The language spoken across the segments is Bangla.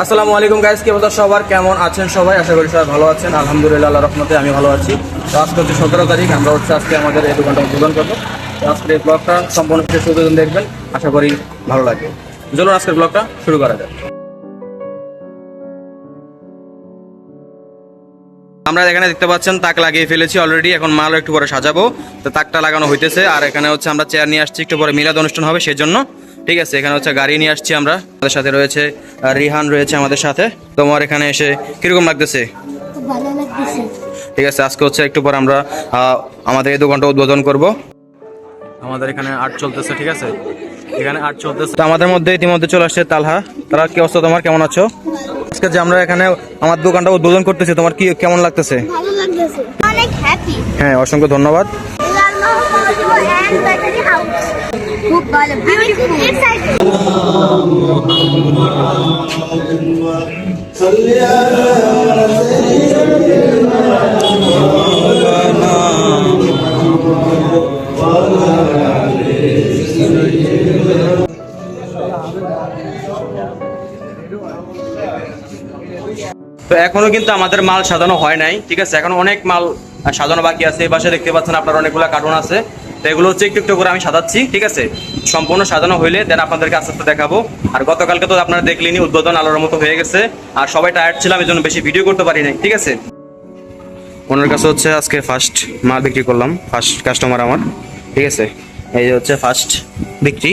আসসালামু আলাইকুম গাইস, কি অবস্থা সবার? কেমন আছেন সবাই? আশা করি সবাই ভালো আছেন। আলহামদুলিল্লাহ, আল্লাহর রহমতে আমি ভালো আছি। তো আজকে হচ্ছে 17 তারিখ, আমরা হচ্ছে আজকে আমাদের এই দোকানটা উদ্বোধন করবো। তো আজকের এই ব্লগটা সম্পূর্ণ শেষ পর্যন্ত দেখবেন, আশা করি ভালো লাগবে। চলুন আজকের ব্লগটা শুরু করা যাক। আমরা এখানে দেখতে পাচ্ছেন তাক লাগিয়ে ফেলেছি অলরেডি। এখন মাল একটু পরে সাজাবো, তো তাকটা লাগানো হইতেছে। আর এখানে হচ্ছে আমরা চেয়ার নিয়ে আসছি, একটু পরে মিলাদ অনুষ্ঠান হবে সেই জন্য। ঠিক আছে, এখানে হচ্ছে গাড়ি নিয়ে আসছি আমরা। আমাদের সাথে রয়েছে রিহান রয়েছে আমাদের সাথে। তোমার এখানে এসে কিরকম লাগতেছে? ভালো লাগতেছে। ঠিক আছে, আজকে হচ্ছে একটু পর আমরা আমাদের এই দোকানটা উদ্বোধন করব। আমাদের এখানে আর্ট চলতেছে, ঠিক আছে, এখানে আর্ট চলতেছে। তো আমাদের মধ্যে ইতিমধ্যে চলে আসছে তালহা। তারা কি অবস্থা তোমার? কেমন আছো? আজকে যে আমরা এখানে আমার দোকানটা উদ্বোধন করতেছি, তোমার কি কেমন লাগতেছে? ভালো লাগতেছে, অনেক হ্যাপি। হ্যাঁ, অসংখ্য ধন্যবাদ। খুব ভালো, বিউটিফুল, এক্সাইটেড। তো এখনো কিন্তু আমাদের মাল সাজানো হয় নাই, ঠিক আছে, এখনো অনেক মাল সাজানো বাকি আছে। এই পাশে দেখতে পাচ্ছেন আপনার অনেকগুলো কার্টুন আছে। তো এগুলো হচ্ছে একটু একটু করে আমি সাজাচ্ছি, ঠিক আছে। সম্পূর্ণ সাজানো হইলে দেন আপনাদেরকে আস্তে আস্তে দেখাবো। আর গতকালকে তো আপনারা দেখলেনি, উদ্বোধন আলোর মতো হয়ে গেছে। আর সবাই টায়ার্ড ছিলাম, এই জন্য বেশি ভিডিও করতে পারি নাই, ঠিক আছে। ওনার কাছে হচ্ছে আজকে ফার্স্ট মাল বিক্রি করলাম, ফার্স্ট কাস্টমার আমার, ঠিক আছে। এই যে হচ্ছে ফার্স্ট বিক্রি,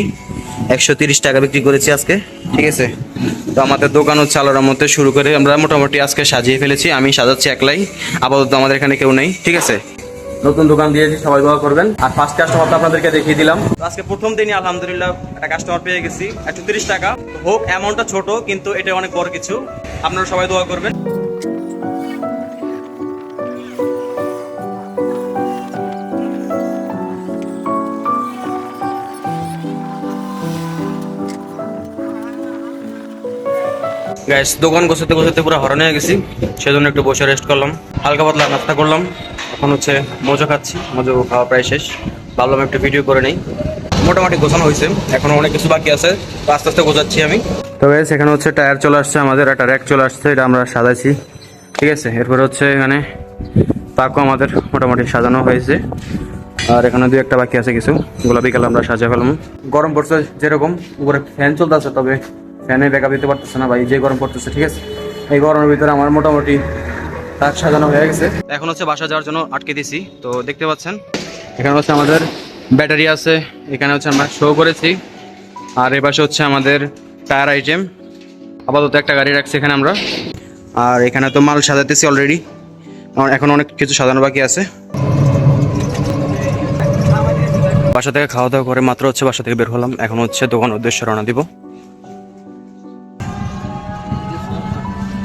130 টাকা বিক্রি করেছি আজকে, ঠিক আছে। তো আমাদের দোকান হচ্ছে আলোর মধ্যে শুরু করে আমরা মোটামুটি আজকে সাজিয়ে ফেলেছি। আমি সাজাচ্ছি একলাই, আপাতত আমাদের এখানে কেউ নেই, ঠিক আছে। নতুন দোকান দিয়েছি, সবাই দোয়া করবেন। আর ফার্স্ট কাস্টমারটা আপনাদেরকে দেখিয়ে দিলাম। তো আজকে প্রথম দিনই আলহামদুলিল্লাহ একটা কাস্টমার পেয়ে গেছি। 130 টাকা হোক, অ্যামাউন্টটা ছোট কিন্তু এটা অনেক বড় কিছু। আপনারা সবাই দোয়া করবেন। গাইস, দোকান গোছাতে গোছাতে পুরো হরণ হয়ে গেছি, সেজন্য একটু বসে রেস্ট করলাম, হালকা পাতলা নাস্তা করলাম। এখন হচ্ছে মজা খাচ্ছি, মজা খাওয়া প্রায় শেষ। ভাবলাম একটু ভিডিও করে নেই। মোটামুটি গোছানো হয়েছে, এখনো অনেক কিছু বাকি আছে, তো আস্তে আস্তে গোছাচ্ছি আমি। তো গাইস, এখানে হচ্ছে টায়ার চলে আসছে আমাদের, একটা র্যাক চলে আসছে, এটা আমরা সাজাইছি, ঠিক আছে। এরপরে হচ্ছে এখানে তাকও আমাদের মোটামুটি সাজানো হয়েছে। আর এখানে দুই একটা বাকি আছে কিছু, এগুলো বিকালে আমরা সাজিয়ে ফেলাম। গরম পড়ছে যেরকম, উপরে ফ্যান চলতেছে, তবে ফ্যানে ব্যাকআপ দিতে পারতেছে না ভাই, যে গরম পড়তেছে, ঠিক আছে। এই গরমের ভিতরে আমার মোটামুটি তাক সাজানো হয়ে গেছে। এখন হচ্ছে বাসা যাওয়ার জন্য আটকে দিছি। তো দেখতে পাচ্ছেন এখানে হচ্ছে আমাদের ব্যাটারি আছে, এখানে হচ্ছে আমরা শো করেছি। আর এ পাশে হচ্ছে আমাদের টায়ার আইটেম, আপাতত একটা গাড়ি রাখছি এখানে আমরা। আর এখানে তো মাল সাজাতেছি অলরেডি, এখন অনেক কিছু সাজানো বাকি আছে। বাসা থেকে খাওয়া দাওয়া করে মাত্র হচ্ছে বাসা থেকে বের হলাম, এখন হচ্ছে দোকান উদ্দেশ্যে রওনা দিব।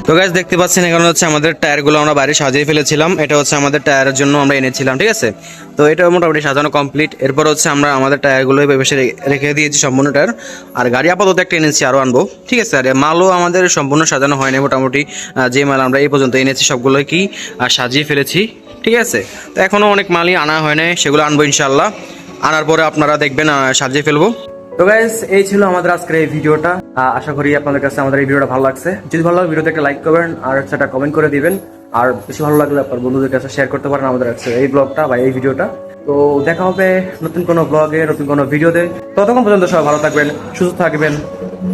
তো গাইস, দেখতে পাচ্ছেন এখানে হচ্ছে আমাদের টায়ারগুলো আমরা বাইরে সাজিয়ে ফেলেছিলাম। এটা হচ্ছে আমাদের টায়ারের জন্য আমরা এনেছিলাম, ঠিক আছে। তো এটা মোটামুটি সাজানো কমপ্লিট। এরপর হচ্ছে আমরা আমাদের টায়ারগুলো বেশি রেখে দিয়েছি, সম্পূর্ণ টায়ার। আর গাড়ি আপাতত একটা এনেছি, আরও আনবো, ঠিক আছে। আর মালও আমাদের সম্পূর্ণ সাজানো হয়নি, মোটামুটি যে মাল আমরা এই পর্যন্ত এনেছি সবগুলোই কি সাজিয়ে ফেলেছি, ঠিক আছে। তো এখনও অনেক মালই আনা হয় নাই, সেগুলো আনবো ইনশাল্লাহ। আনার পরে আপনারা দেখবেন সাজিয়ে ফেলবো। তো গাইস, এই ছিল আমাদের আজকের এই ভিডিওটা। আশা করি আপনাদের কাছে আমাদের এই ভিডিওটা ভালো লাগছে। যদি ভালো লাগে ভিডিওতে একটা লাইক করবেন আর একটা কমেন্ট করে দিবেন। আর বেশি ভালো লাগলে আপনার বন্ধুদের কাছে শেয়ার করতে পারেন আমাদের কাছে এই ব্লগটা বা এই ভিডিওটা। তো দেখা হবে নতুন কোনো ব্লগে, নতুন কোনো ভিডিওতে। ততক্ষণ পর্যন্ত সবাই ভালো থাকবেন, সুস্থ থাকবেন।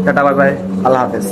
টাটা, বাই বাই, আল্লাহ হাফেজ।